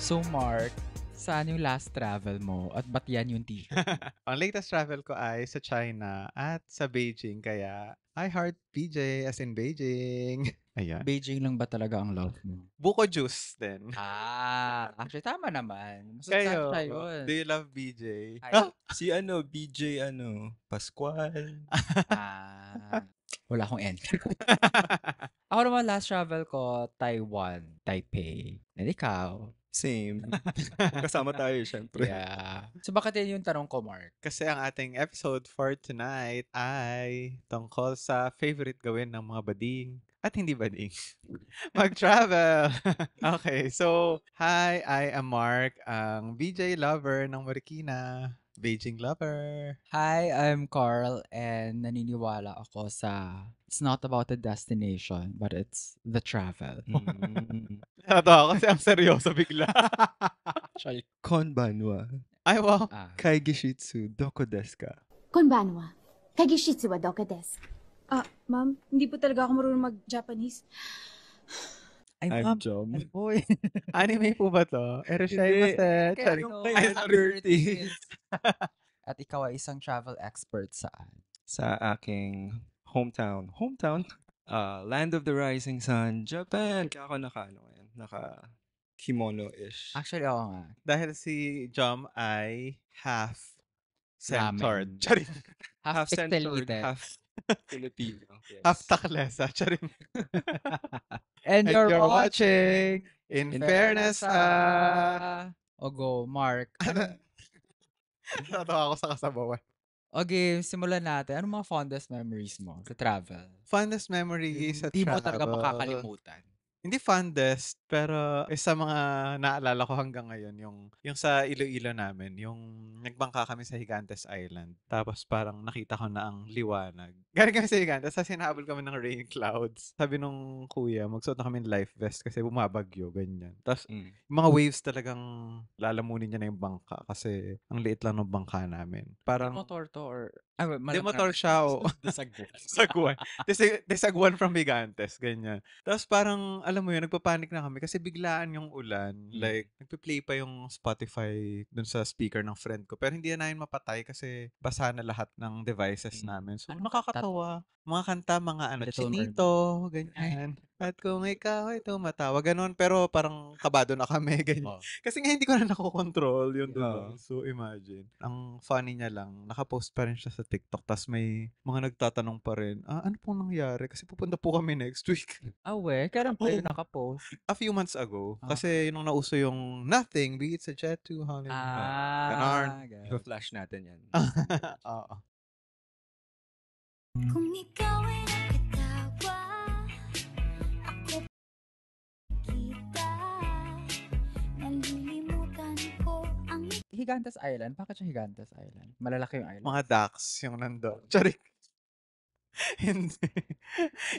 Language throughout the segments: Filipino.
So Mark, saan yung last travel mo at ba't yan yung t-shirt? Ang latest travel ko ay sa China at sa Beijing. Kaya, I heart BJ as in Beijing. Ayan. Beijing lang ba talaga ang love mo? Buko juice din. Actually tama naman. Kayo, Masustansya yun. do you love BJ? Ay, Si BJ Pascual. Wala akong entry. Ako naman last travel ko, Taiwan, Taipei. And ikaw? Same. Kasama tayo, syempre. Yeah. So bakit yan yung tanong ko, Mark? Kasi ang ating episode for tonight ay tungkol sa favorite gawin ng mga bading at hindi bading. Mag-travel! Okay, so, hi, I am Mark, ang BJ lover ng Marikina. Beijing lover. Hi, I'm Carl and naniniwala ako sa it's not about the destination, but it's the travel. Natawa kasi ang seryoso bigla. Konbanwa. Ay, wow. Kai Gishitsu Doko desu ka? Konbanwa. Kagishitsu wa doka desu? Ma'am, hindi po talaga ako marunong mag-Japanese. Ay, I'm ma'am. Jom. Boy. Anime po ba to? Eroshimasen. Kaya Charing. ano, Ay, happy 30. birthday. At ikaw ay isang travel expert saan? Sa aking hometown. Land of the Rising Sun, Japan. Kaya ako naka kimono-ish. Actually, oo nga. Dahil si Jom ay half centered. Ramen. Charing. Half centered, pixelated. half Filipino. Yes. Half taklesa. Charing. And And you're you're watching In fairness, O go, Mark. Natawa ako sa kasabawan. Okay, simulan natin. Ano mga fondest memories mo sa travel? Fondest memory sa Hindi mo travel. talaga makakalimutan. Hindi fondest, pero isa mga naalala ko hanggang ngayon, yung sa Iloilo namin, yung nagbangka kami sa Higantes Island. Tapos parang nakita ko na ang liwanag. Galing kami sa Higantes, tapos hinahabol kami ng rain clouds. Sabi nung kuya, magsuot na kami ng life vest kasi bumabagyo, ganyan. Tapos yung mga waves talagang lalamunin niya na yung bangka kasi ang liit lang ng bangka namin. Parang Motor to or... Di motor siya o Desagwan. Desagwan from Higantes, ganyan. Tapos parang, alam mo yun, nagpapanik na kami kasi biglaan yung ulan. Like, nagpe-play pa yung Spotify dun sa speaker ng friend ko. Pero hindi na namin mapatay kasi basa na lahat ng devices namin. So, Ano nakakatawa. Mga kanta, mga Little chinito, ganyan. At kung ikaw ay tumatawa, ganun. Pero parang kabado na kami, ganyan. Oh. Kasi nga hindi ko na nakokontrol yung Oo. device. So, imagine. Ang funny niya lang, nakapost pa rin siya sa TikTok. Tapos may mga nagtatanong pa rin, ano pong nangyari? Kasi pupunta po kami next week. Kailan pa yun nakapost? A few months ago. Ah. Kasi nung nauso yung nothing, beats a jet to Hollywood. Ganon. I-flash natin yan. Oo. Kung ikaw ay nakatawa, ako kita, nalilimutan ko ang Higantes Island? Bakit siya Higantes Island? Malalaki yung island. Mga ducks yung nandun. Charik. Hindi.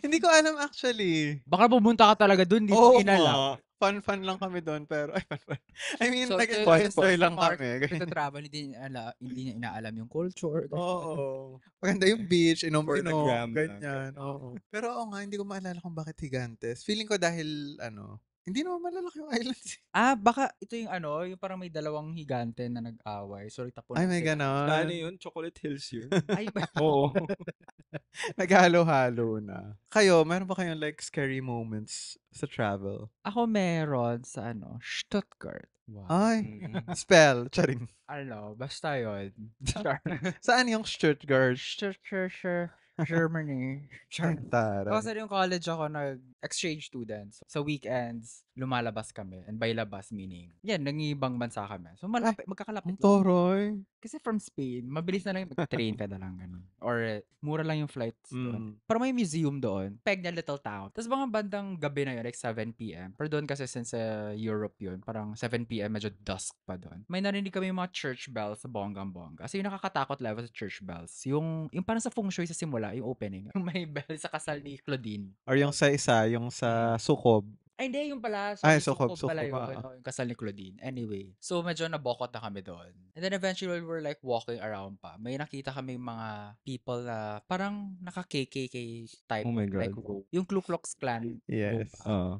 Hindi ko alam actually. Baka pumunta ka talaga dun, di Oo mo inalam. nga. Fun lang kami doon, pero fun. I mean, So, nag-enjoy lang Mark, kami. Sa travel, hindi niya inaalam yung culture. Oo. Maganda yung beach, For the inom-inom, gram lang. ganyan. Oo. Pero oo nga, hindi ko maalala kung bakit Higantes. Feeling ko dahil, hindi naman malalaki yung islands. Baka ito yung yung parang may dalawang higante na nag-away. So, tapunan Ay, may sila. ganon. Ano yun? Chocolate Hills yun? Ay, Oo. Naghalo-halo na. Kayo, meron ba kayong like scary moments sa travel? ako meron sa Stuttgart. Wow. Ay, spell. Charing. Basta yun. Saan yung Stuttgart? Germany. Tara. Kasi yung college ako nag-exchange students. Sa weekends, lumalabas kami. And by labas meaning, nangibang bansa kami. So Ang magkakalapit lang. toroy. Kasi from Spain, mabilis na lang mag-train ka na lang. Ganun. Or mura lang yung flights doon. Mm. Parang may museum doon. Peg na little town. Tapos mga bandang gabi na yun, like 7 p.m. Pero doon kasi since Europe yun, parang 7 p.m. medyo dusk pa doon. May narinig kami yung mga church bells sa bonggang-bongga. Kasi yung nakakatakot level sa church bells. Yung parang sa feng shui sa simula, yung opening. Yung may bell sa kasal ni Claudine. Or yung sa isa, yung sa Sukob. Ay, hindi, yung pala, Ay, sorry, Sukob pala Sukob, yun, yung kasal ni Claudine. Anyway, so medyo nabokot na kami doon. And then eventually, we were like walking around pa. May nakita kami mga people na parang naka-KKK type Oh my of like God. robe. Yung Ku Klux Klan robe. Yes.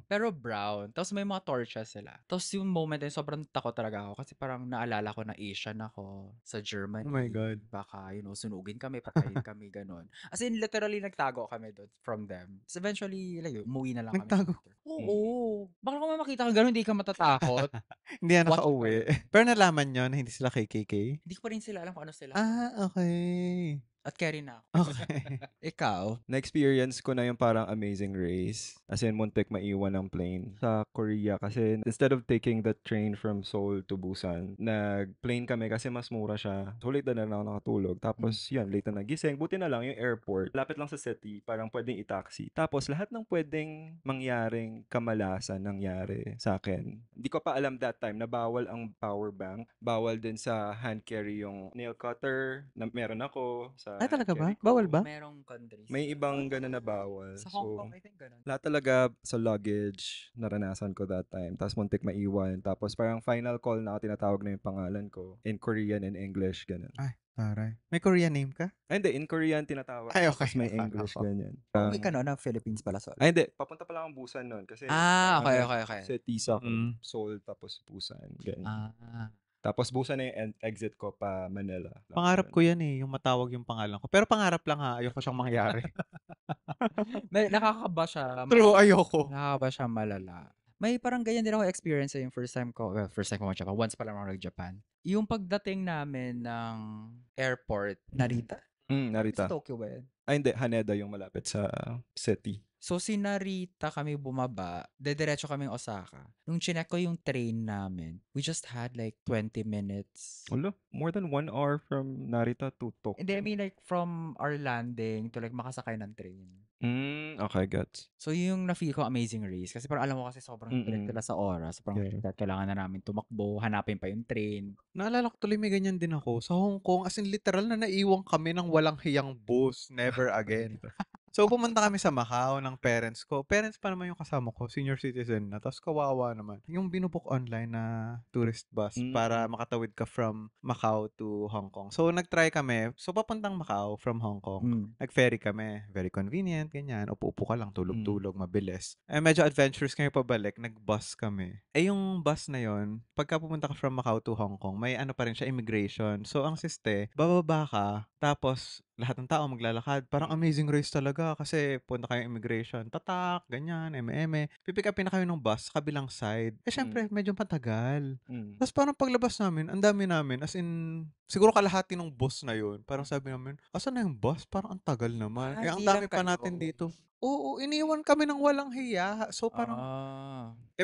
Pero brown. Tapos may mga torches sila. Tapos yung moment din, sobrang takot talaga ako kasi parang naalala ko na Asian ako sa Germany. Oh my God. Baka, sunugin kami, patayin kami, ganun. As in, literally, nagtago kami doon from them. Tapos eventually, like, umuwi na lang kami Nagtago? after. Oo. Baka kung makita ka ganun, hindi ka matatakot. Hindi na Watch nakauwi. kayo. Pero nalaman nyo na hindi sila KKK? Hindi ko pa rin sila alam kung ano sila. Okay. At carry na ako. Okay. Ikaw? Na-experience ko na yung parang Amazing Race. As in, muntik maiwan ng plane sa Korea. Kasi instead of taking the train from Seoul to Busan, nag-plane kami kasi mas mura siya. So, late na lang ako nakatulog. Tapos, yun, late na nagising. Buti na lang yung airport. Lapit lang sa city. Parang pwedeng i-taxi. Tapos, lahat ng pwedeng mangyaring kamalasan nangyari sa akin. Hindi ko pa alam that time na bawal ang power bank. Bawal din sa hand carry yung nail cutter na meron ako. Sa Ay, talaga ba? hand carry ko. Bawal ba? Merong countries. May ibang ganun na bawal. Sa Hong So, Kong, I think ganun. lahat talaga sa luggage, naranasan ko that time. Tapos muntik maiwan. Tapos parang final call na ako, tinatawag na yung pangalan ko. In Korean and English, ganun. Ay, taray. May Korean name ka? Ay, hindi. In Korean tinatawag. Ay, okay. Tapos may Akala English, ko. ganyan. Uwi ka no, ng Philippines pala, sorry. Ay, hindi. Papunta pa lang ang Busan nun. Kasi, Okay. City sa Mm. Seoul, tapos Busan. Ganyan. Ah. Tapos Busan na yung exit ko pa Manila. Pangarap ko yan eh, yung matawag yung pangalan ko. Pero pangarap lang ha, ayoko siyang mangyari. Nakakaba siya. True, ayoko. Nakakaba siya malala. May parang ganyan din ako experience yung first time ko Japan. Once pa lang ako nag-Japan. Yung pagdating namin ng airport, Narita. Narita. Sa Tokyo ba yun? Ay, hindi. Haneda yung malapit sa city. So, si Narita kami bumaba, dediretso kaming Osaka. Nung chinek ko yung train namin, we just had like 20 minutes. Ulo, more than 1 hour from Narita to Tokyo. Hindi, I mean like from our landing to like makasakay ng train. Okay, gets. So, yung na-feel ko Amazing Race. Kasi parang alam mo kasi sobrang strict nila sa oras. Parang kailangan na namin tumakbo, hanapin pa yung train. Naalala ko tuloy may ganyan din ako. Sa Hong Kong, as in literal na naiwang kami ng walang hiyang bus. Never again. So, pumunta kami sa Macau ng parents ko. Parents pa naman yung kasama ko, senior citizen na. Tapos kawawa naman. Yung binubook online na tourist bus para makatawid ka from Macau to Hong Kong. So, nag-try kami. So, papuntang Macau from Hong Kong. Nag-ferry kami. Very convenient, ganyan. Upo-upo ka lang, tulog-tulog, mabilis. Eh, medyo adventurous kami pabalik. Nag-bus kami. Eh, yung bus na yon, pagka pumunta ka from Macau to Hong Kong, may ano pa rin siya, immigration. So, ang siste, bababa ka, tapos lahat ng tao maglalakad. Parang Amazing Race talaga kasi punta kayo immigration. Tatak, ganyan, eme-eme. Pipick upin na kayo ng bus sa kabilang side. Eh, syempre, medyo matagal. Tapos parang paglabas namin, ang dami namin. As in, siguro kalahati ng bus na yun. Parang sabi namin, asan na yung bus? Parang ang tagal naman. Eh, ang Hindi dami lang pa kayo. natin dito. Oo, iniwan kami ng walang hiya. So parang,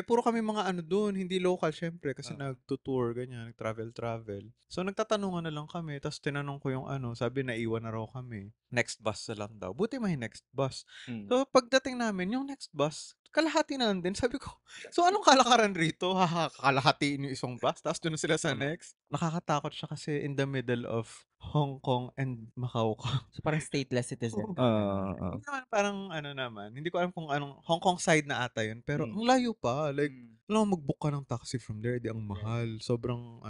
puro kami mga ano dun, hindi local syempre kasi nagtutour, ganyan, nag-travel. So nagtatanungan na lang kami, tapos tinanong ko yung ano, sabi naiwan na raw kami. Next bus na lang daw. Buti may next bus. So pagdating namin, yung next bus, kalahati na lang din. Sabi ko, so anong kalakaran rito? Kalahatiin yung isang bus, tapos doon na sila sa next. Nakakatakot siya kasi in the middle of Hong Kong and Macau ka. So, parang stateless citizen. Hindi naman parang ano naman, hindi ko alam kung anong Hong Kong side na ata yun, pero ang layo pa. Like, alam mo, mag-book ka ng taxi from there, di ang mahal. Sobrang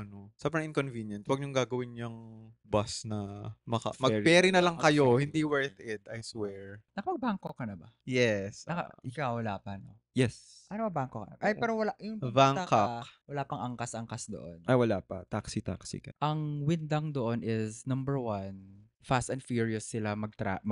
inconvenient. Huwag niyong gagawin yung bus na mag-ferry na lang kayo. Hindi worth it, I swear. Nakapag-Bangkok ka na ba? Yes. Ikaw wala pa, no? Yes. Ano ba Bangkok? Ay, pero wala. Yung Bangkok. wala pang angkas-angkas doon. Ay, wala pa. Taxi ka. Ang windang doon is, number 1, Fast and Furious sila mag-motor.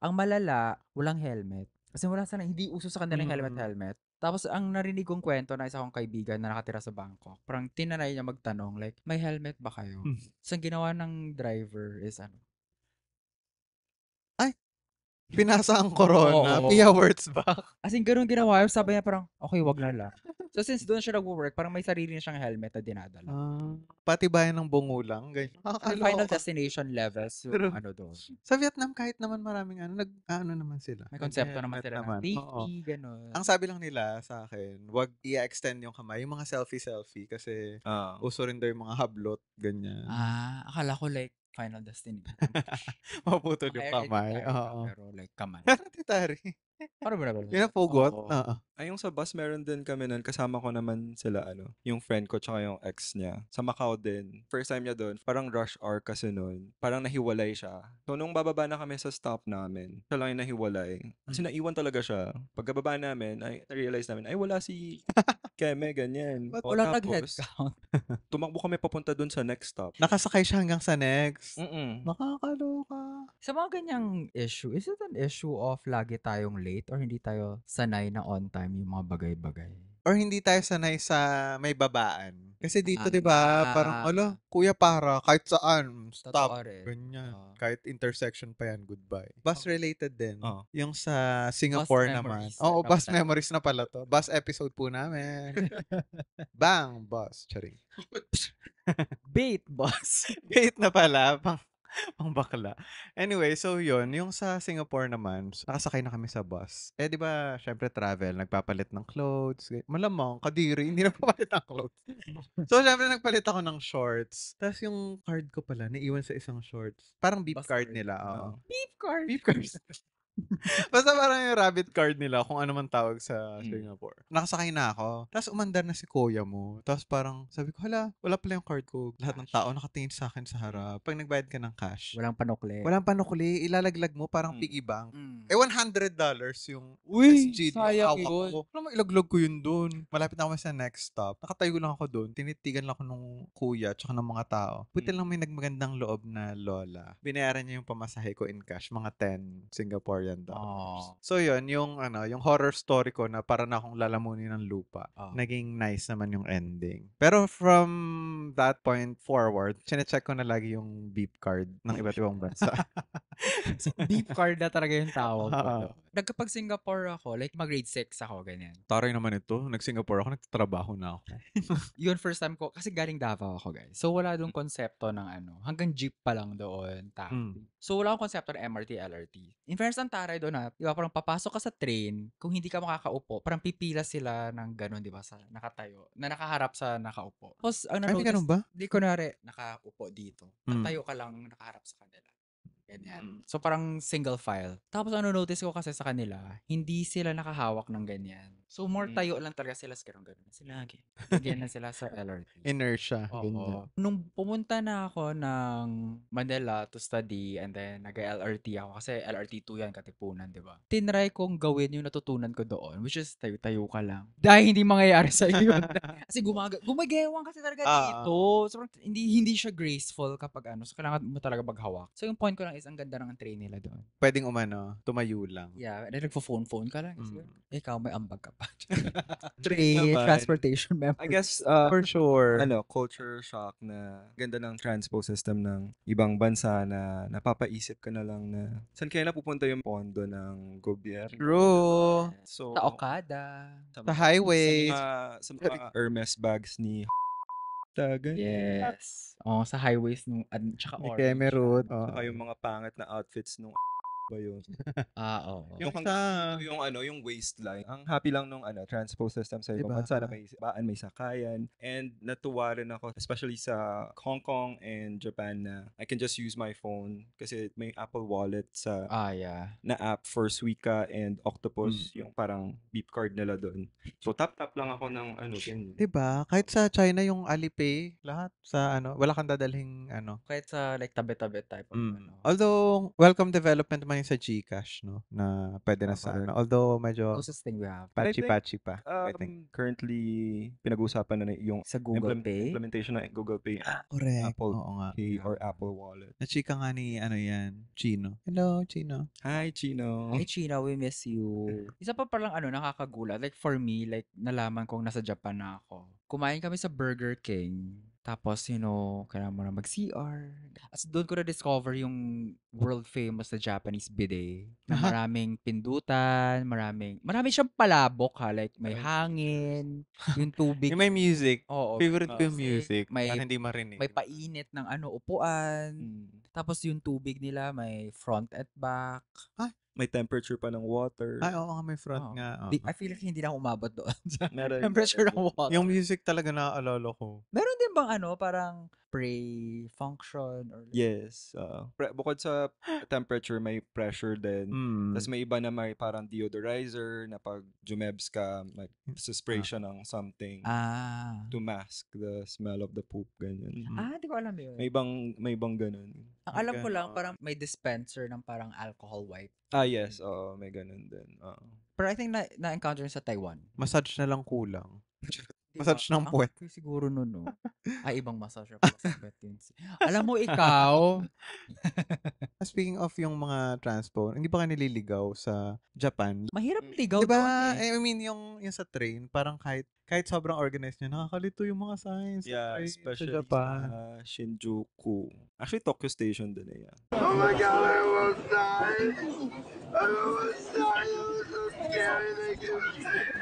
Ang malala, walang helmet. Kasi wala sana, hindi uso sa kanila yung helmet. Tapos, ang narinig kong kwento na isa kong kaibigan na nakatira sa Bangkok, parang tinanay niya magtanong, like, may helmet ba kayo? So, ang ginawa ng driver is Pinasa ang corona. Oo. Pia words back. As in, ganun ginawa. Sabi niya parang, okay, wag na lang. So, since doon siya nag-work, parang may sarili na siyang helmet na dinadala. Pati bayan ng bungulang. Ganyan. Ang final destination levels, yung True. doon. Sa Vietnam, kahit naman maraming ano naman sila. May konsepto naman Nag-helmet sila ng Oo. safety, gano'n. Ang sabi lang nila sa akin, wag i-extend yung kamay. Yung mga selfie kasi uso rin daw yung mga hablot, ganyan. Akala ko like, Final Destination. Maputol yung Kaya kamay. hereditary ka, Oo. pero like kamay. Hereditary. Paano ba naman? Yun ang pugot? Oo. Oo. Ay, yung sa bus, meron din kami nun. Kasama ko naman sila, yung friend ko tsaka yung ex niya. Sa Macau din. First time niya doon, parang rush hour kasi nun. Parang nahiwalay siya. So, nung bababa na kami sa stop namin, siya lang yung nahiwalay. Kasi naiwan talaga siya. Pagkababa namin, ay, na-realize namin, ay, wala si Keme, ganyan. O, Walang tapos, nag-headcount. tumakbo kami papunta doon sa next stop. Nakasakay siya hanggang sa next. Mm-mm. Nakakaloka. Sa mga ganyang issue, is it an issue of lagi tayong late or hindi tayo sanay na on time yung mga bagay-bagay? Or hindi tayo sanay sa may babaan. Kasi dito, di ba, parang, kuya para, kahit saan, stop. Totoo rin. Ganyan. Oo. Kahit intersection pa yan, goodbye. Bus-related din. Oh. Yung sa Singapore naman. memories. Oo, bus Napatay. memories na pala to. Bus episode po namin. Bang! Bus. Charing. Bait, boss. Wait na pala. Pang bakla. Anyway, so yun, yung sa Singapore naman, nakasakay na kami sa bus. Eh, di ba, syempre travel, nagpapalit ng clothes. Malamang, kadiri, hindi nagpapalit ng clothes. So, syempre, nagpalit ako ng shorts. Tapos yung card ko pala, naiwan sa isang shorts. Parang beep Bus card card. nila. Oo. Beep card. Beep cards. Basta parang yung rabbit card nila, kung ano man tawag sa Mm. Singapore. Nakasakay na ako. Tapos umandar na si kuya mo. Tapos parang sabi ko, hala, wala pala yung card ko. Lahat ng tao nakatingin sa akin sa harap. Pag nagbayad ka ng cash, Walang panukli. walang panukli, ilalaglag mo parang Mm. piggy bank. Mm. Eh, $100 yung Uy, SGD. sayang Hawak yun. ko. Alam mo, ilaglag ko yun dun. Malapit na kami sa next stop. Nakatayo lang ako dun. Tinitigan lang ako nung kuya tsaka ng mga tao. Buti lang may nagmagandang loob na lola. Binayaran niya yung pamasahe ko in cash. Mga 10 Singaporean dollars. Oh. So yun, yung horror story ko na para na akong lalamunin ng lupa. Oh. Naging nice naman yung ending. Pero from that point forward, chinecheck ko na lagi yung beep card ng iba't ibang bansa. So, beep card na talaga yung tawag ko Oo. doon. Nagkapag Singapore ako, like mag-grade 6 ako, ganyan. Taray naman ito. Nag-Singapore ako, nagtatrabaho na ako. Yun, first time ko, kasi galing Davao ako, guys. So, wala doon konsepto ng hanggang jeep pa lang doon, taxi. So, wala akong konsepto ng MRT, LRT. In fairness, ang taray doon di ba, parang papasok ka sa train, kung hindi ka makakaupo, parang pipila sila ng ganun, di ba, sa nakatayo, na nakaharap sa nakaupo. Tapos, ang Ay, may ganun ba? di kunwari, nakaupo dito. Mm. Tayo ka lang nakaharap sa kanila. Ganyan. So, parang single file. Tapos, notice ko kasi sa kanila, hindi sila nakahawak ng ganyan. So, more tayo lang talaga sila sa ganun. Sila, ganyan na sila sa LRT. Inertia. Oo. Ganyan. Nung pumunta na ako ng Manila to study and then nag-LRT ako kasi LRT 2 yan, Katipunan, di ba? Tinry kong gawin yung natutunan ko doon, which is tayo-tayo ka lang. Dahil hindi mangyayari sa iyo yun. Kasi gumagewang kasi talaga dito. So, hindi siya graceful kapag so kailangan mo talaga maghawak. So, yung point ko lang is ang ganda ng train nila doon. Pwedeng tumayo lang. Yeah, and then nagpo-phone ka lang. Kasi, ikaw may ambag ka pa. Train, Transportation member. I guess, For sure. culture shock na ganda ng transpo system ng ibang bansa na napapaisip ka na lang na saan kaya napupunta yung pondo ng gobyerno. True. So, Sa Okada. Sa highway. Sa mga Hermes bags ni Tagan. Yes. Sa highways nung tsaka Ni orange. Kemerut. Saka yung mga pangit na outfits nung ba yun? Oo. Yung Basta- yung waistline. Ang happy lang nung transpo system sa ibang Diba? bansa na may sakayan. And natuwa rin ako, especially sa Hong Kong and Japan na I can just use my phone kasi may Apple Wallet sa Yeah. na app for Suica and Octopus, yung parang beep card nila doon. So tap lang ako ng ganyan. Diba? Kahit sa China yung Alipay, lahat sa wala kang dadalhing Kahit sa like tabi-tabi type of Although, welcome development man yung sa GCash, no? Na pwede na sa Although, medyo closest thing we have. patchy-patchy pa. I think. Currently, pinag-usapan na yung Sa Google Pay? implementation ng Google Pay, Correct. Apple Oo nga. Pay or Apple Wallet. Nachika nga ni, yan, Chino. Hello, Chino. Hi, Chino. Hey, China, we miss you. Isa pa palang nakakagulat. Like for me, like nalaman kong nasa Japan na ako. Kumain kami sa Burger King. Tapos, kailangan mo na mag-CR. As doon ko na-discover yung world famous na Japanese bidet. Na maraming pindutan, marami siyang palabok Like, may hangin, yung tubig. Yung may music. Oo. Favorite ko yung music. May- Para hindi marinig. May painit ng upuan. Tapos yung tubig nila may front at back. May temperature pa ng water. Ay, oo nga, may front Oo. nga. I feel like hindi na ako umabot doon sa Meron, temperature meron ng din. water. Yung music talaga naaalala ko. Meron din bang parang pray function or Yes. Bukod sa temperature, may pressure din. Tapos Mm. may iba na may parang deodorizer na pag jumebs ka, mag-spray siya ng something to mask the smell of the poop, ganyan. Di ko alam yun. May ibang ganun. Ang alam ko lang, Ganon. parang may dispenser ng parang alcohol wipe. Yes. Oo, may ganun din. Pero I think na-encounter yun sa Taiwan. Massage na lang kulang. Di Massage ba? ng Ang puwet. okay siguro nun, no? Ay, ibang massage pala sa puwet yun. Alam mo, ikaw, Speaking of yung mga transpo, hindi ba ka nililigaw sa Japan? mahirap ligaw Di ba? doon eh. I mean, yung sa train, parang kahit sobrang organized niya, nakakalito yung mga signs sa Yeah, train sa especially Japan. sa Shinjuku. Actually, Tokyo Station din eh. Oh my god, I almost died. I almost died. It was so scary.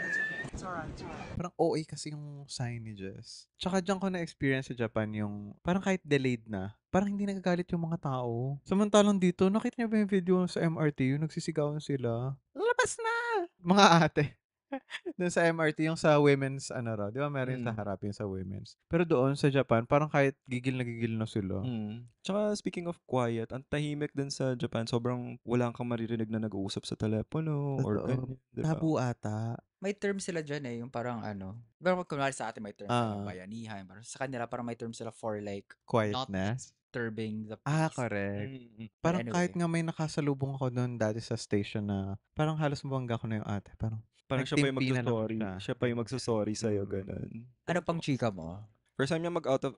Parang OA kasi yung signages. Tsaka dyan ko na-experience sa Japan yung parang kahit delayed na, parang hindi nagagalit yung mga tao. Samantalang dito, nakita niyo ba yung video sa MRT, yung nagsisigawan sila? Labas na! Mga ate. Doon sa MRT, yung sa women's, di ba meron yung sa harap yung sa women's. Pero doon sa Japan, parang kahit gigil na sila. Tsaka speaking of quiet, ang tahimik din sa Japan. Sobrang wala kang maririnig na nag-uusap sa telepono or Totoo. ganyan. Diba? Tabu ata. May term sila dyan eh, yung parang pero kunwari sa atin may term sila Ah. bayanihan. Parang sa kanila parang may term sila for like, Quietness. disturbing the peace. Correct. Mm. Parang Anyway. kahit nga may nakasalubong ako doon dati sa station na parang halos mabangga ko na yung ate. Parang siya pa yung nagtimpi na lang magsusorry. siya. Siya pa yung magsusorry sa'yo, Mm. ganun. Ano pang chika mo? First time niya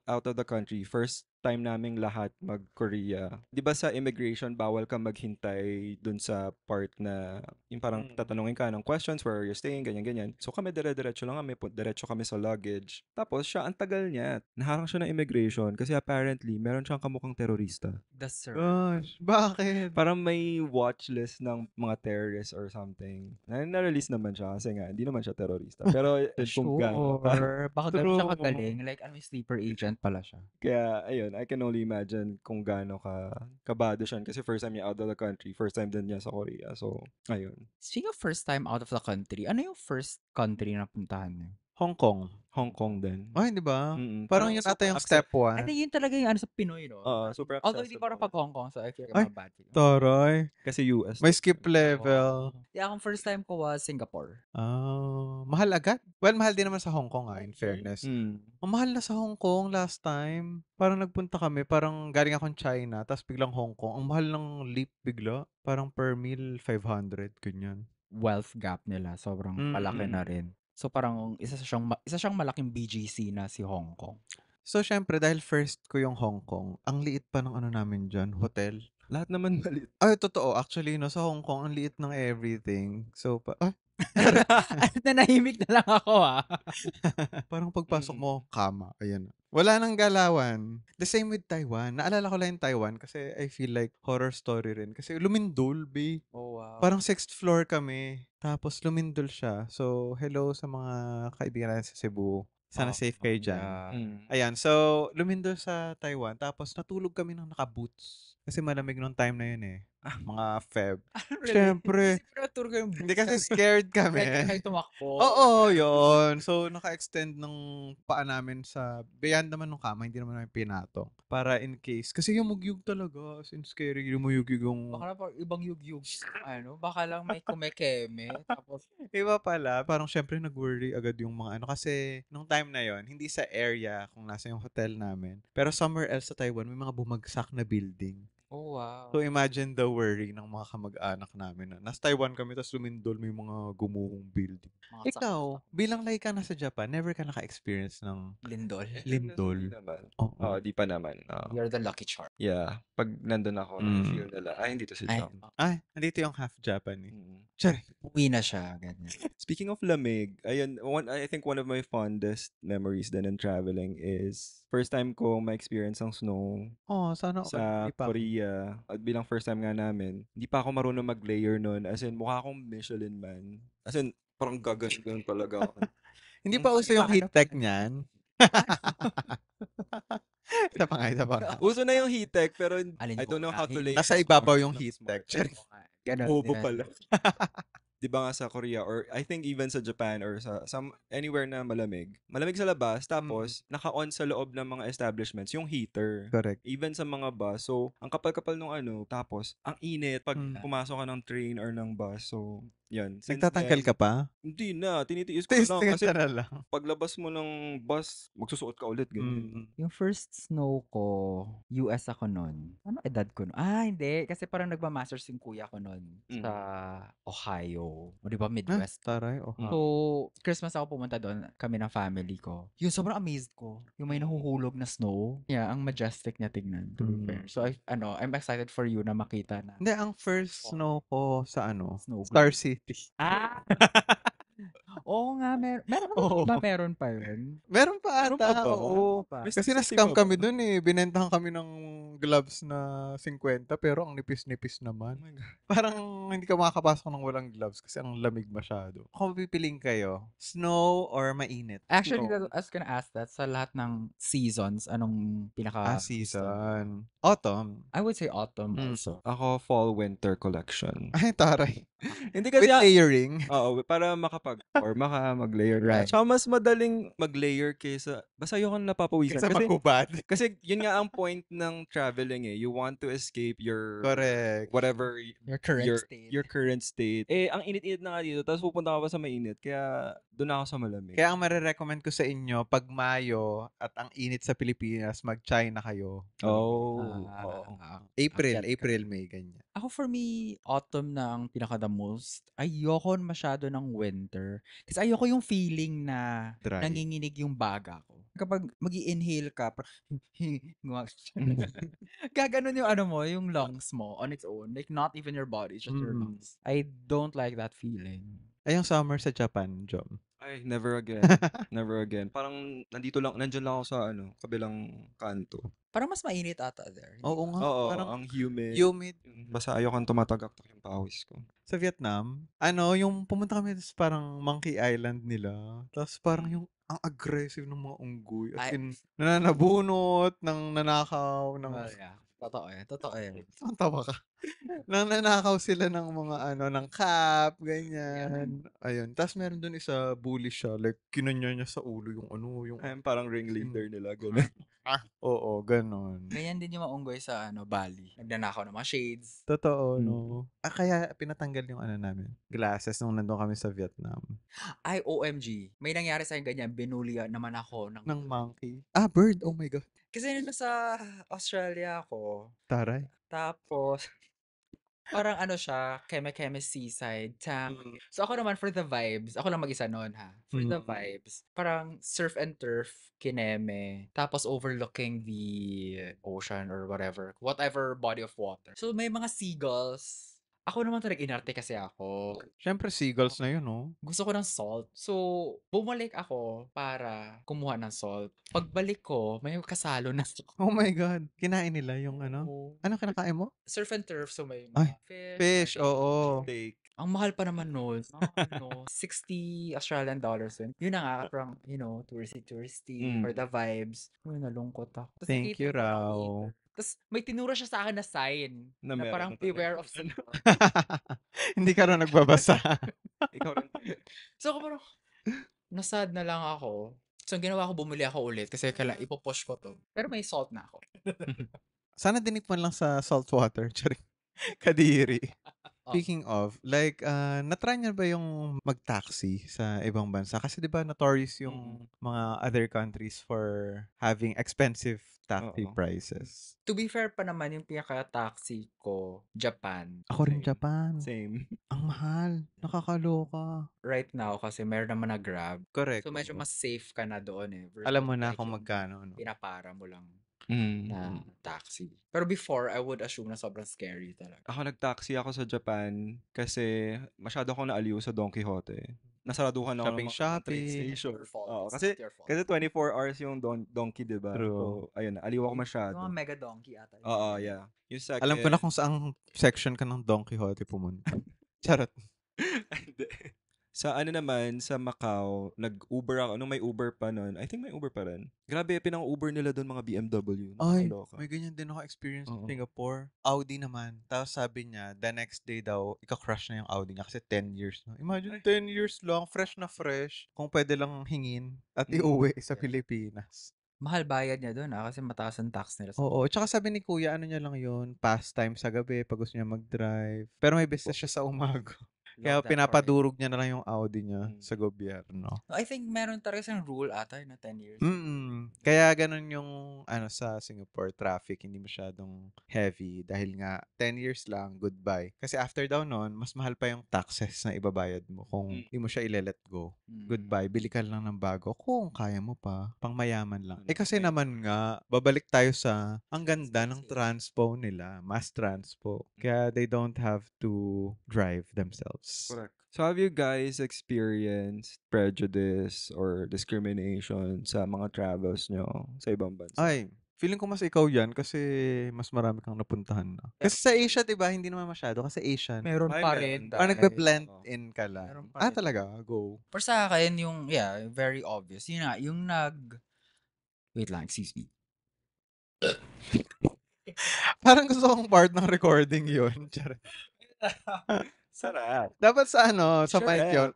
out of the country. First time naming lahat mag-Korea. 'Di ba sa immigration bawal ka maghintay dun sa part na yung parang tatanungin ka ng questions, where are you staying, ganyan. So kami dire-diretso lang kami, diretso kami sa luggage. Tapos siya ang tagal niya. Naharang siya ng immigration kasi apparently meron siyang kamukhang terorista. The sir. Gosh, bakit? Parang may watch list ng mga terrorists or something. Na-release naman siya kasi nga hindi naman siya terorista. Pero kung gaano ka. Sure. Baka ganun siya True. kagaling. Like, may sleeper agent pala siya. Kaya, ayun, I can only imagine kung gaano kabado siya. Kasi first time niya out of the country. First time din niya sa Korea. So, ayun. Speaking of first time out of the country, ano yung first country na puntahan niyo? Hong Kong. Hong Kong din. Ay, di ba? Mm-mm. Parang Parang yun ata super yung accept- step I 1. think yun talaga yung sa Pinoy, no? super Although hindi pa rin accessible. pag Hong Kong, so I feel like Ay, I'm a bad feeling. Taray. Kasi US. May skip level. Yeah, akong first time ko was Singapore. Mahal agad? Well, mahal din naman sa Hong Kong in fairness. Mm. Ang mahal na sa Hong Kong last time. Parang nagpunta kami, parang galing akong China, tapos biglang Hong Kong. Ang mahal ng leap bigla. Parang per meal, 500, ganyan. Wealth gap nila, sobrang malaki na rin. So parang isa siyang malaking BGC na si Hong Kong. So, syempre, dahil first ko yung Hong Kong, ang liit pa ng namin dyan, hotel. Lahat naman malit. Ay, totoo. Actually, sa Hong Kong, ang liit ng everything. So, Nanahimik na lang ako parang pagpasok mo, kama. Ayan. Wala nang galawan. The same with Taiwan. Naalala ko lang yung Taiwan kasi I feel like horror story rin. Kasi lumindol, be. Oh, wow. Parang 6th floor kami. Tapos lumindol siya. So, hello sa mga kaibigan natin sa Cebu. Sana safe kayo dyan. Ayan, so lumindol sa Taiwan. Tapos natulog kami ng naka-boots. Kasi malamig nung time na yun eh. Mga Feb. Syempre. Hindi kasi scared kami. Kahit tumakbo. Oo, yun. So, naka-extend ng paa namin sa beyond naman ng kama. Hindi naman namin pinatong. Para in case. Kasi yung mugyug talaga. As in, scary. Yung mugyug yung... Baka na parang ibang yugyug. Baka lang may kumekeme. Tapos, Iba pala. Parang syempre nag-worry agad yung mga Kasi nung time na yon hindi sa area kung nasa yung hotel namin. Pero somewhere else sa Taiwan, may mga bumagsak na building. oh wow. So imagine the worry ng mga kamag-anak namin. Nasa Taiwan kami, tapos lumindol, may mga gumuhong building. Mga Ikaw, bilang laika na sa Japan, never ka naka-experience ng lindol. lindol? Hindi naman. Oo. Di pa naman. You're the lucky charm. Yeah. Pag nandun ako, feel nila, hindi to si Ay, Chong. Ay, nandito yung half Japanese. Mm. Sorry. uwi na siya. Ganyan. Speaking of lamig, ayun, I think one of my fondest memories din in traveling is first time ko ma-experience ang snow Oh, sana sa hindi pa ako. Korea. At bilang first time nga namin, hindi pa ako marunong mag-layer nun. As in, mukha akong Michelin man. As in, parang gaganon talaga ako. Hindi pa uso yung heat tech niyan. Isa pa nga. Uso na yung heat tech, pero Alin I don't know how to ko? lay. Nasa ibabaw yung Mas heat smart. tech. Ganon Bobo yan. pala. 'Di ba nga sa Korea or I think even sa Japan or sa anywhere na malamig. Malamig sa labas tapos naka-on sa loob ng mga establishments yung heater. Correct. Even sa mga bus. So, ang kapal-kapal nung tapos ang init pag Mm. pumasok ka ng train or ng bus. So, 'yan. Since Nagtatanggal ka then, pa? hindi na, tinitiis ko na lang Testing kasi ka na lang. paglabas mo ng bus, magsusuot ka ulit ganyan. Yung first snow ko, US ako nun. Ano edad ko nun? Hindi. Kasi parang nagmamasters yung kuya ko nun sa Ohio. O di ba, Midwest. Taray. Oh. So, Christmas ako pumunta doon, kami ng family ko. Yun, sobrang amazed ko. Yung may nahuhulog na snow. Yeah, ang majestic niya tignan, to be fair. So, I'm excited for you na makita na. Hindi, ang first snow ko sa Snow Star globe. City. Oo nga, meron Oo. ba meron pa yun? Meron pa Meron pa ata, ba? oo. Pa. May Kasi Star City na-scam pa kami ba? dun eh. Binentahan kami ng gloves na 50 pero ang nipis-nipis naman. Oh my God. Parang hindi ka makakapasok ng walang gloves kasi ang lamig masyado. Kung pipiling kayo, snow or mainit? Actually, Snow. I was gonna ask that sa lahat ng seasons, anong pinaka Season. Autumn. I would say autumn Mm. also. Ako, fall winter collection. Ay, taray. Hindi kasi With layering. Oo, para makapag-forma ka, mag-layer ka. Right. Tsaka mas madaling mag-layer kaysa, basta ayoko na napapawisan. Kaysa Kasi, maghubad. kasi yun nga ang point ng traveling eh. You want to escape your, Correct. whatever, Your current state. your current state. Eh, ang init-init na nga dito, tapos pupunta ka pa sa mainit, kaya doon ako sa malamig. Kaya ang marirecommend ko sa inyo, pag Mayo at ang init sa Pilipinas, mag-China kayo. Oo. April, May, ganyan. Ako for me, autumn na ang pinaka the most. Ayoko masyado ng winter. Kasi ayoko yung feeling na Dry. nanginginig yung baga ko. Kapag mag-i-inhale ka, gaganon yung yung lungs mo on its own. Like not even your body, just your lungs. I don't like that feeling. Ay, yung summer sa Japan, Jom. Ay, never again. Never again. Parang nandyan lang ako sa kabilang kanto. Parang mas mainit ata there. Hindi Oo ba? nga. Oo, Parang ang humid. humid. Basta ayokang tumatagaktak yung pawis ko. Sa Vietnam, yung pumunta kami sa parang Monkey Island nila. Tapos parang yung ang aggressive ng mga unggoy. As Ay. in, nananabunot, nanakaw, ng... Yeah. Totoo yan. Ang tawa ka. Nanakaw sila ng mga ng cap, ganyan. Ayun. Tapos meron dun isa, bully siya. Like, kinanya niya sa ulo yung yung... Parang ringleader nila. Ganun. Oo, ganon. Ganyan din yung mga unggoy sa Bali. Nagnanakaw ng mga shades. Totoo, no? Kaya pinatanggal yung namin. Glasses nung nandun kami sa Vietnam. Ay, OMG. May nangyari sa akin ganyan. Binuli naman ako ng Ng monkey. Bird. Oh my God. Kasi nung sa Australia ako, Taray. tapos parang siya, Keme Seaside, So ako naman for the vibes, ako lang mag-isa noon ha. For the vibes, parang surf and turf, Kineme, tapos overlooking the ocean or whatever body of water. So may mga seagulls. Ako naman talaga inarte kasi ako. Siyempre, seagulls na yun, no? Gusto ko ng salt. So, bumalik ako para kumuha ng salt. Pagbalik ko, may kasalo na Oh my God. Kinain nila yung Oo. Ano kinakain mo? Surf and turf, so may Ay, mga Fish, market. oo. Steak. Ang mahal pa naman nun. $60 Australian yun. Yun na nga, parang, touristy, for the vibes. Uy, nalungkot ako. Tas Thank nakita you, ko ang raw. waiter. Tapos may tinuro siya sa akin na sign Na na meron parang na talaga. beware of snow. Hindi ka raw nagbabasa. Ikaw rin. So ako parang, nasad na lang ako. So ang ginawa ko, bumili ako ulit kasi kailangan ipopush ko to. Pero may salt na ako. Sana dinikman lang sa saltwater. Charing. Kadiri. Speaking of, like, natry niyo ba yung mag-taxi sa ibang bansa? Kasi di ba notorious yung mga other countries for having expensive taxi Oo. prices? To be fair pa naman, yung pinaka-taxi ko, Japan. Ako rin Same. Japan. Same. Ang mahal. Nakakaloka. Right now, kasi meron naman na Grab. Correct. So medyo mas safe ka na doon eh. versus Alam mo na like kung yung magkano. No? pinapara mo lang Mm. na taxi. Pero before, I would assume na sobrang scary talaga. Ako nag-taxi ako sa Japan kasi masyado akong naaliw sa Don Quixote. Nasaraduhan ako ng mga Shopping. train station. Your fault. Oo, It's kasi not your fault. kasi 24 hours yung donkey, di ba? True. So, ayun, naaliw ako masyado. Yung mga mega donkey ata. Oo, yeah. Yung second, Alam ko na kung saang section ka ng Don Quixote pumunta. Charot. Hindi. Sa ano naman, sa Macau, nag-Uber ako. Nung may Uber pa nun, I think may Uber pa rin. Grabe, pinang-Uber nila doon mga BMW. Ay, Nakakaloka. may ganyan din ako experience sa Oo. Singapore. Audi naman. Tapos sabi niya, the next day daw, ika-crush na yung Audi niya kasi 10 years na. Imagine, 10 years lang, fresh na fresh. Kung pwede lang hingin at iuwi sa Yeah. Pilipinas. Mahal bayad niya doon kasi mataas ang tax nila sa Oo, tsaka sabi ni Kuya, ano niya lang yun, pastime sa gabi pag gusto niya mag-drive. Pero may business siya sa umaga. Kaya Love that for him. pinapadurog niya na lang yung Audi niya Mm. sa gobyerno. I think meron talaga siyang rule ata na 10 years. Kaya ganun yung sa Singapore traffic, hindi masyadong heavy dahil nga 10 years lang, goodbye. Kasi after daw nun, mas mahal pa yung taxes na ibabayad mo kung hindi mo siya i-let go. Goodbye, bili ka lang ng bago kung kaya mo pa, pangmayaman lang. Kasi naman nga, babalik tayo sa ang ganda ng transpo nila, mass transpo. Kaya they don't have to drive themselves. Correct. So have you guys experienced prejudice or discrimination sa mga travels nyo sa ibang bansa? Ay, feeling ko mas ikaw yan kasi mas marami kang napuntahan na. Kasi sa Asia, di ba, hindi naman masyado. Kasi Asian. Meron Ay, pa meron rin. dahil. Parang nagbe-blend Oo. in ka lang. Meron pa rin. Talaga? Go. For sa akin, yung, very obvious. Yun na, yung wait lang, excuse me. Parang gusto kong part ng recording yun. Charot. Sarap. Dapat sa sa Sure. mic yun.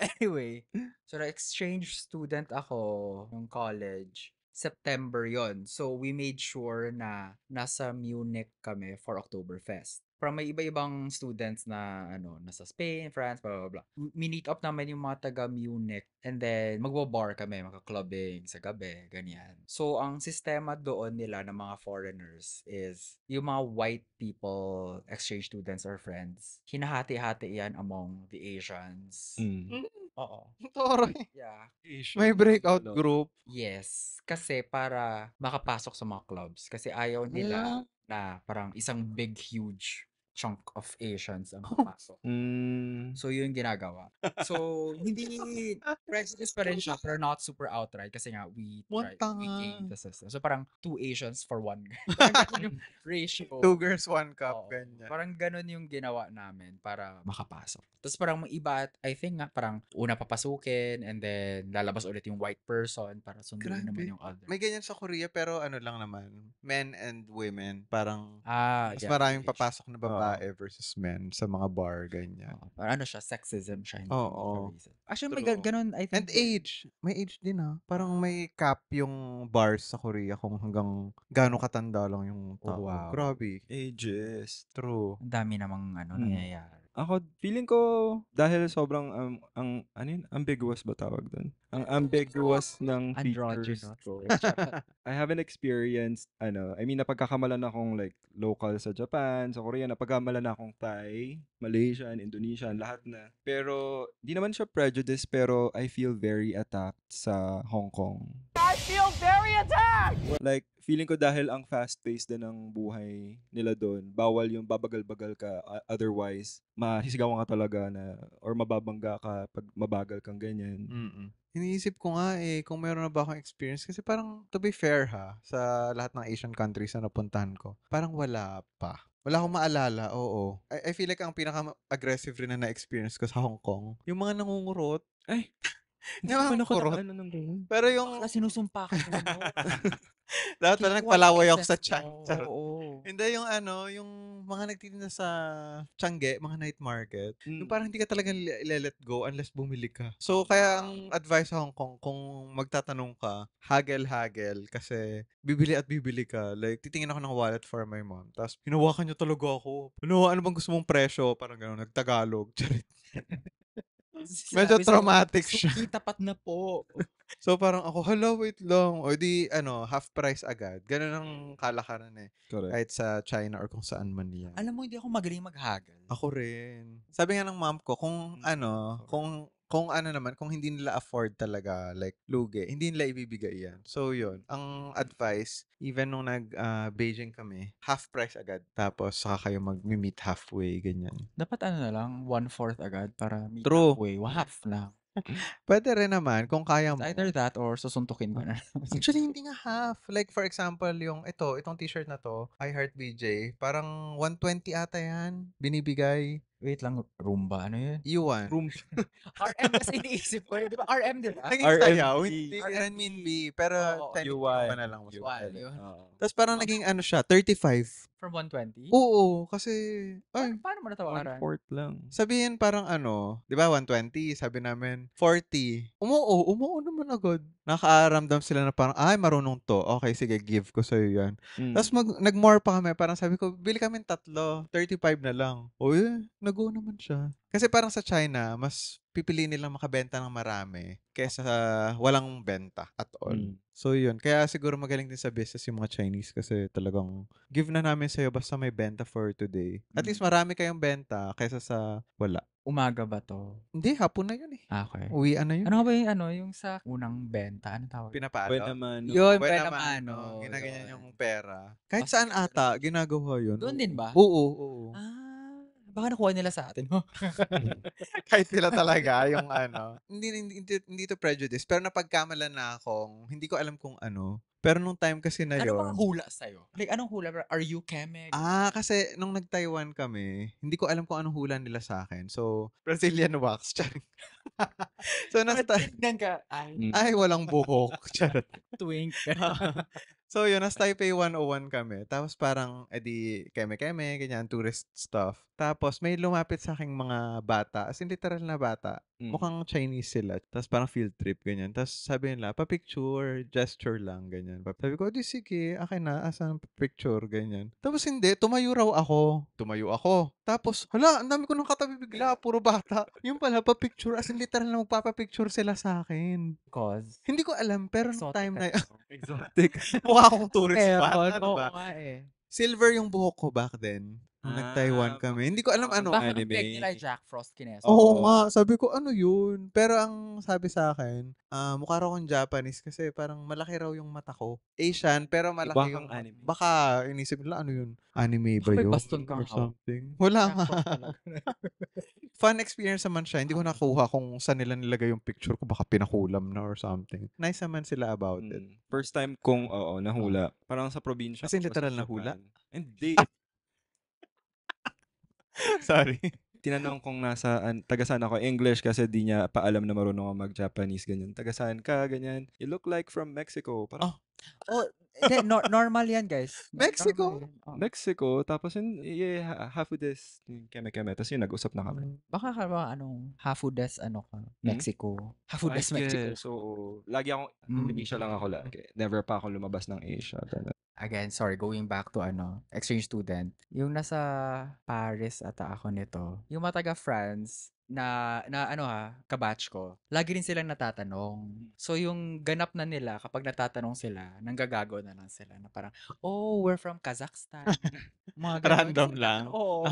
Anyway, so exchange student ako ng college. September yon. So we made sure na nasa Munich kami for Oktoberfest. From may iba-ibang students na nasa Spain, France, blah, blah, blah. Meet up namin yung mga taga Munich and then magbo-bar kami, magka-clubbing sa gabi, ganyan. So ang sistema doon nila ng mga foreigners is yung mga white people, exchange students or friends, hinahati-hati yan among the Asians. Mm. Oo. Toroy. Yeah. May breakout group. Yes. Kasi para makapasok sa mga clubs. Kasi ayaw nila na parang isang big, huge chunk of Asians ang papasok. Mm. So, yun yung ginagawa. So, hindi prejudice pa rin siya, pero not super outright kasi nga we gained the system. So, parang 2 Asians for 1 guy. Parang ganun yung ratio. 2 girls, 1 cup. Oo. Ganyan. Parang ganun yung ginawa namin para makapasok. Tapos parang may iba, I think nga, parang una papasukin and then lalabas ulit yung white person para sunduin Grabe. naman yung other. May ganyan sa Korea pero ano lang naman, men and women, parang mas yeah, maraming ratio. papasok na babae versus men sa mga bar, ganyan. Oo. Parang ano siya, sexism siya. Hindi Oo. reason. Actually, may True. ganun, I think. And age. May age din Parang may cap yung bars sa Korea kung hanggang gaano katanda lang yung tao. Wow. Grabe. Ages. True. Ang dami namang nangyayari. Ako, feeling ko, dahil sobrang, ambiguous ba tawag doon? Ang ambiguous ng features Androgynous. ko. I haven't experienced, napagkakamalan akong like local sa Japan, sa Korea, napagkamalan akong Thai, Malaysian, Indonesian, lahat na. Pero, di naman siya prejudice, pero I feel very attacked sa Hong Kong. I feel very attacked! Like, feeling ko dahil ang fast-paced din ng buhay nila doon, bawal yung babagal-bagal ka, otherwise, masisigawan ka talaga or mababangga ka pag mabagal kang ganyan. Iniisip ko nga kung meron na ba akong experience kasi parang to be fair sa lahat ng Asian countries na napuntahan ko, parang wala pa. Wala akong maalala, oo. I feel like ang pinaka-aggressive rin na na-experience ko sa Hong Kong, yung mga nangungurot. Ay, Hindi naman kurot. Pero yung Baka sinusumpa ka na dapat pala nagpalaway ako sa tiyan. Charot. Oo. Hindi, yung mga nagtitinda sa Tiangge, mga night market, yung parang hindi ka talaga let go unless bumili ka. So, kaya ang advice sa Hong Kong, kung magtatanong ka, hagel-hagel kasi bibili at bibili ka. Like, titingin ako ng wallet for my mom. Tapos, hinawakan niya talaga ako. Ano bang gusto mong presyo? Parang gano'n, nagtagalog. Charit. Medyo traumatic siya. Suki, tapat na po. So parang ako, hala, wait lang. O di, half price agad. Ganun ang kalakaran Correct. Kahit sa China or kung saan man yan. Alam mo, hindi ako magaling maghagal. Ako rin. Sabi nga ng mom ko, kung hindi nila afford talaga, like, lugi, hindi nila ibibigay yan. So, yun. Ang advice, even nung Beijing kami, half price agad. Tapos, saka kayo mag-meet halfway, ganyan. Dapat na lang, 1/4 agad para meet True. halfway. Half lang. Pwede rin naman, kung kaya mo. Either that or susuntukin ko na. Actually, hindi nga half. Like, for example, itong t-shirt na to, I Heart BJ, parang 120 ata yan, binibigay. Wait lang, Roomba, ano yun? Yuan. Room RM kasi iniisip ko yun. Di ba RM, di ba? Naging RMB. sayaw. Hindi renminbi. Pero Oo. technically Yuan. iba na lang. Mas Yuan, mahal. yun. Oo. Tapos parang naging ano siya, 35. From 120? Oo, kasi, ay, Paano mo natawaran? 1/4 lang. sabihin parang ano, di ba 120, sabi namin 40. Umuo naman agad. Nakaaramdam sila na parang, ay marunong to. Okay, sige, give ko sa'yo yan. Tapos nag-more pa kami, parang sabi ko, bili kami 3, 35 na lang. Uy, nag-go naman siya. Kasi parang sa China, mas pipili nilang makabenta ng marami kaysa walang benta at all. Mm. So yun, kaya siguro magaling din sa business yung mga Chinese kasi talagang give na namin sa'yo basta may benta for today. At least marami kayong benta kaysa sa wala. Umaga ba to? Hindi, hapon na yun eh. Okay. Uwian na yun. Ano nga ba yung yung sa unang benta? Ano tawag? Pinapalo? Buwan naman. Yun, Buwan buena naman, mano. ginaganyan Yun. yung pera. Kahit Basta saan ata, ginagawa yun. Doon din ba? Oo. Baka nakuha nila sa atin. Kahit sila talaga, yung ano. Hindi to prejudice, pero napagkamalan na akong, hindi ko alam kung ano. Pero nung time kasi na Ano mga yun, hula sa'yo? Like, anong hula? Are you Kemeg? kasi nung nag-Taiwan kami, hindi ko alam kung anong hula nila sa akin. So, Brazilian wax. Charing. So, Tinignan ka. ay, walang buhok. Charot. Twink. So, yun, nasa Taipei 101 kami. Tapos parang, edi, keme-keme, ganyan, tourist stuff. Tapos, may lumapit sa aking mga bata. As in, literal na bata. Mukhang Chinese sila. Tapos parang field trip, ganyan. Tapos sabi nila, pa-picture, gesture lang, ganyan. Sabi ko, di sige, akin na, asan picture, ganyan. Tapos hindi, tumayo raw ako. Tumayo ako. Tapos, hala, ang dami ko nang katabi bigla, puro bata. Yung pala, pa-picture, as in literal na magpapapicture sila sa akin. Cause? Hindi ko alam, pero nung Exotic time ka na daw. Exotic. mukha akong tourist spot. Meron. Ano Oo ba? nga eh. Silver yung buhok ko back then. Nung nag-Taiwan kami. Hindi ko alam ano. Baka Anime. peg nila Jack Frost kineso. Oo nga, sabi ko ano yun. Pero ang sabi sa akin, mukha raw akong Japanese kasi parang malaki raw yung mata ko. Asian, pero malaki Iba yung kang anime. Baka inisip nila ano yun? Anime ba Baka may yun? baston kang Or hawak. something. Wala Jack nga. Frost talaga. Fun experience naman siya. Hindi ko nakuha kung saan nila nilagay yung picture ko. Baka pinakulam na or something. Nice naman sila about it. First time kong, nahula. Parang sa probinsya. As in ako, literal sa na hula? Japan. Hindi. Sorry. Tinanong kong taga saan ako, English kasi di niya pa alam na marunong ako mag-Japanese, ganyan. Taga saan ka, ganyan. You look like from Mexico. Parang, Normal yan, guys. Mexico? Normal yan. Oh. Mexico, tapos yun, hafu des, keme-keme. Tapos yun, nag-usap na kami. Baka ka ba hafu des Mexico. Hafu des Mexico. So, lagi akong, Asia lang ako lagi. Never pa ako lumabas ng Asia. Ganun. Again, sorry, going back to exchange student. Yung nasa Paris ata ako nito, yung mga taga France na kabatch ko, lagi rin silang natatanong. So, yung ganap na nila, kapag natatanong sila, nanggagago na lang sila na parang, oh, we're from Kazakhstan. Mga ganun. Random lang. Oo.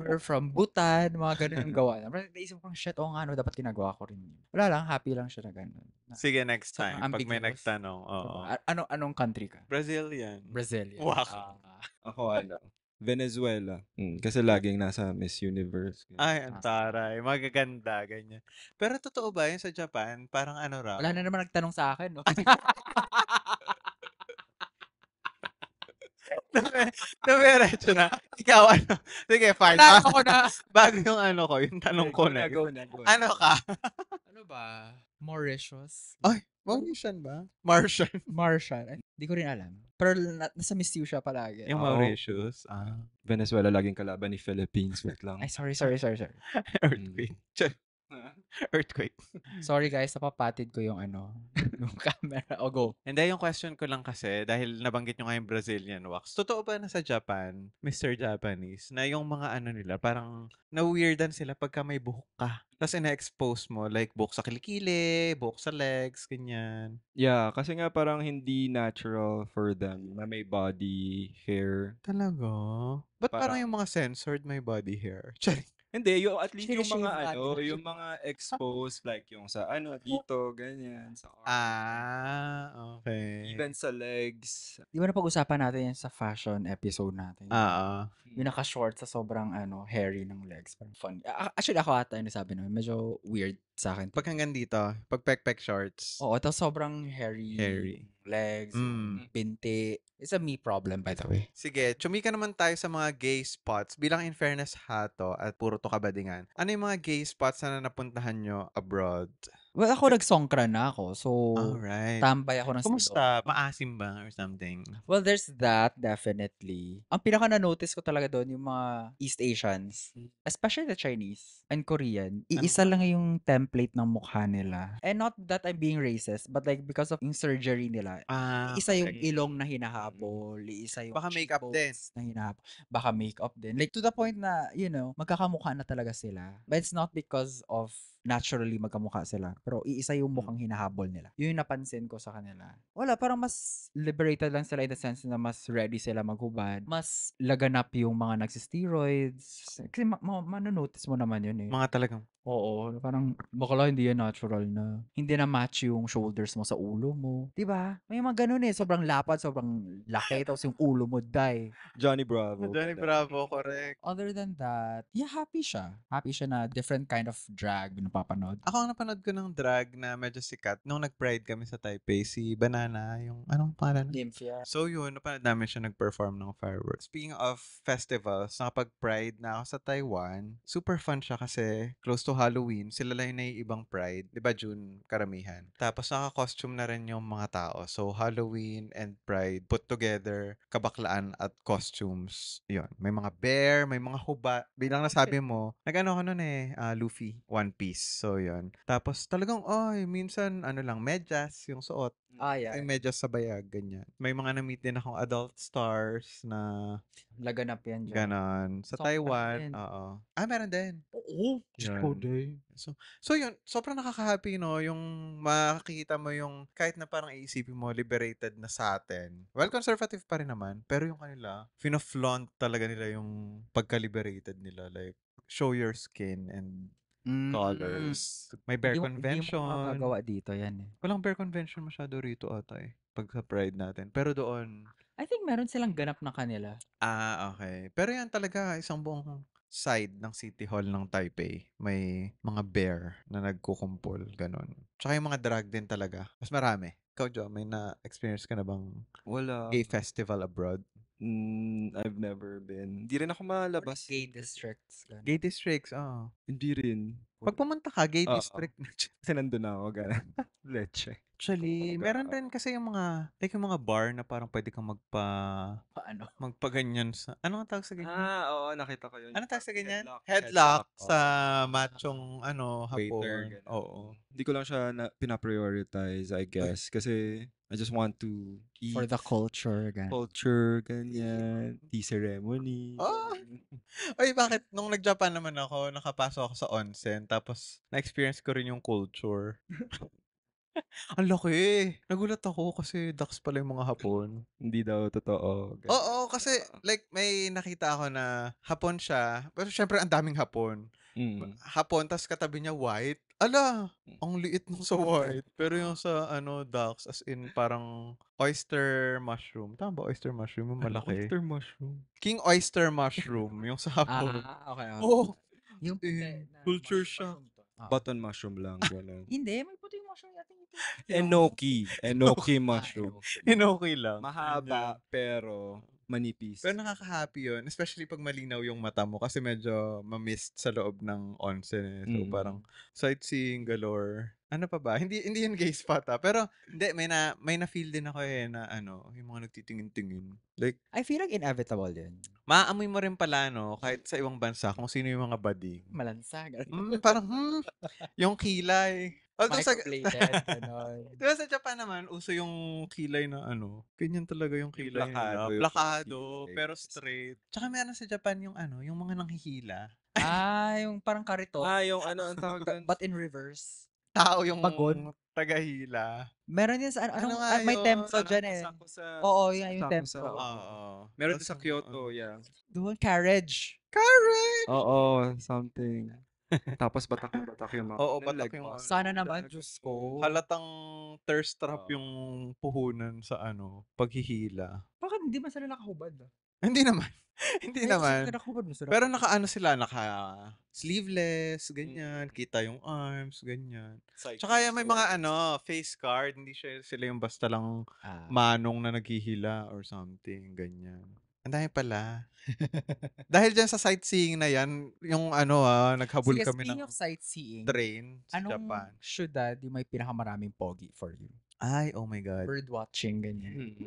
We're from Bhutan, mga ganun yung gawa. Naisip ko, shit, dapat ginagawa ko rin yun. Wala lang, happy lang siya na ganun. Sige, next So, time. Pag may ambiguous. nagtanong. Oo. Anong country ka? Brazilian. Brazilian. Wow. Ako, Venezuela. Kasi laging nasa Miss Universe. Ay, ang taray. Magaganda, ganyan. Pero totoo ba yun sa Japan? Parang ano raw? Wala na naman nagtanong sa akin, no? Dumiretso na. Ikaw, ano? Sige, fine. Wala ako na. Bago yung ano ko, yung tanong ko na. Go na. Ano ka? Ano ba? Mauritius? Ay, Mauritian ba? Martian. Martian? Hindi ko rin alam. Pero nasa Miss You siya palagi. Yung Mauritius. Venezuela laging kalaban ni Philippines. Wait lang. Ay, sorry. Earthquake. Earthquake. Sorry guys, napapatid ko yung yung camera. O, go. Hindi, yung question ko lang kasi, dahil nabanggit nyo nga yung Brazilian wax, totoo ba na sa Japan, Mr. Japanese, na yung mga nila, parang na-weirdan sila pagka may buhok ka? Tapos ina-expose mo, like buhok sa kilikili, buhok sa legs, ganyan. Yeah, kasi nga parang hindi natural for them na may body hair. Talaga? Ba't parang Parang- yung mga censored may body hair? Charing. Hindi, at least yung Sinishave mga natin. yung mga exposed, like yung sa dito, ganyan, sa arm. Okay. Even sa legs. Di ba napag-usapan natin yan sa fashion episode natin? Yung naka-short sa sobrang hairy ng legs. Parang fun. Actually, ako ata yung sabi nun. Medyo weird sa akin. Pag hanggang dito, pag pek-pek shorts, Oo, ito sobrang hairy hairy. legs, yung binti. It's a me problem, by the way. Sige, chumika naman tayo sa mga gay spots. Bilang in fairness hato at puro to kabadingan. Ano yung mga gay spots na napuntahan nyo abroad? Well, ako nagsongkran na ako. So, Alright. tambay ako ng silong. Kumusta? Maasim ba or something? Well, there's that, definitely. Ang pinaka na-notice ko talaga doon, yung mga East Asians, especially the Chinese and Korean, iisa lang yung template ng mukha nila. And not that I'm being racist, but like because of yung surgery nila, isa yung ilong na hinahabol, isa yung Baka makeup din. cheekbones na hinahabol. Baka makeup din. Like to the point na, magkakamukha na talaga sila. But it's not because of naturally magkamukha sila. Pero iisa yung mukhang hinahabol nila. Yun yung napansin ko sa kanila. Wala, parang mas liberated lang sila in the sense na mas ready sila maghubad. Mas laganap yung mga nagsisteroids. Kasi manonotice mo naman yun eh. Mga talagang, Oo, parang bakla hindi yan natural na. Hindi na match yung shoulders mo sa ulo mo. 'Di ba? May mga ganun eh, sobrang lapad, sobrang laki tapos yung ulo mo die. Johnny Bravo. Johnny pala. Bravo, correct. Other than that, yeah, happy siya. Happy siya na different kind of drag na napapanood. Ako ang napanood ko ng drag na medyo sikat nung nag-pride kami sa Taipei, si Banana, yung anong pangalan? Nymphia. So yun, napanood namin siya nag-perform ng fireworks. Speaking of festivals, nakapag-pride na ako sa Taiwan. Super fun siya kasi close to Halloween, sila lang yung naiibang pride. 'Di ba June karamihan? Tapos naka-costume na rin yung mga tao. So Halloween and pride put together, kabaklaan at costumes. Yun, may mga bear, may mga huba. Bilang nasabi mo, nag-ano ko nun Luffy, One Piece. So yun. Tapos talagang, minsan lang, medyas yung suot. Yeah. Ay, medyas sa bayag, ganyan. May mga na-meet din akong adult stars na Laganap yan dyan. ganon. Sa Songkran Taiwan, din. oo. Meron din. Oo. Yun. So yun, sobrang nakaka-happy, no? Yung makikita mo yung kahit na parang iisipin mo, liberated na sa atin. Well, conservative pa rin naman. Pero yung kanila, fina-flaunt talaga nila yung pagka-liberated nila. Like, show your skin and colors. May bear Hindi mo convention. magagawa dito yan eh. Walang bear convention masyado rito ata eh. Pag sa Pride natin. Pero doon, I think meron silang ganap na kanila. okay. Pero yan talaga, isang buong side ng City Hall ng Taipei. May mga bear na nagkukumpol, ganun. Tsaka yung mga drag din talaga. Mas marami. Ikaw, Jo, may na-experience ka na bang Wala. gay festival abroad? I've never been. Hindi rin ako malabas. Gay districts. ganun. Gay districts, Hindi rin. Pag pumunta ka, gay Oo. district. Kasi nandun ako, gano'n. Leche. Actually, meron rin kasi yung mga, like yung mga bar na parang pwede kang Paano? magpaganyan sa, ano ang tawag sa ganyan? Oo, nakita ko yun. Ano tawag sa ganyan? Headlock. Headlock sa Oo. machong, Waiter, hapon. ganun. Oo. Hindi ko lang siya pinaprioritize, I guess. Kasi I just want to eat. For the culture. Ganun. Culture, ganyan. Tea ceremony. Ah! ganun. Ay, bakit? Nung nag-Japan naman ako, nakapasok ako sa onsen, tapos na-experience ko rin yung culture. Ang laki! Nagulat ako kasi ducks pala yung mga hapon. Hindi daw totoo. ganun. Oo, kasi like may nakita ako na hapon siya, pero syempre ang daming hapon. Hapon, tas katabi niya white. Ala, ang liit nung sa white. Pero yung sa ducks, as in parang oyster mushroom. Tama ba oyster mushroom? Yung malaki. Oyster mushroom. King oyster mushroom, yung sa hapon. Okay. Oh, Yung puti na culture shock. Button mushroom lang. Ganun. Hindi, may puting mushroom yating ito. Enoki. Enoki mushroom. okay lang. Mahaba, pero manipis. Pero nakaka-happy yun. Especially pag malinaw yung mata mo kasi medyo mamist sa loob ng onsen. So parang sightseeing galore. Ano pa ba? Hindi yun gay spot Pero hindi, may na-feel din ako na yung mga nagtitingin-tingin. Like, I feel like inevitable yun. maaamoy mo rin pala, kahit sa ibang bansa, kung sino yung mga bading. Malansa. Parang, yung kilay. Although Microbladed. Ganon. diba sa Japan naman, uso yung kilay na ganyan talaga yung kilay nila. Plakado yung Plakado, kilay. pero straight. Tsaka meron sa Japan yung yung mga nanghihila. Yung parang karito. yung ano ang tawag doon? But in reverse. Tao yung Pagod. tagahila. Meron din sa nga may yun? templo dyan eh. Oo, yung templo. Oo. Meron din sa Kyoto, yeah. Doon, carriage. Correct! Oo, something. Tapos batak yung mga. Oo, ano, batak leg yung pass. Sana naman, Diyos ko. Halatang thirst trap yung puhunan sa paghihila. Bakit hindi man sila nakahubad? Hindi naman. Hindi naman. Pero Pero naka-ano sila, naka-sleeveless, ganyan. Kita yung arms, ganyan. Tsaka may mga face card. Hindi sila yung basta lang manong na naghihila or something, ganyan. Ang dami pala. Dahil dyan sa sightseeing na yan, yung naghabol Sige, kami speaking ng of sightseeing, train sa anong Japan. syudad yung may pinakamaraming pogi for you? Ay, oh my God. Bird watching, ganyan.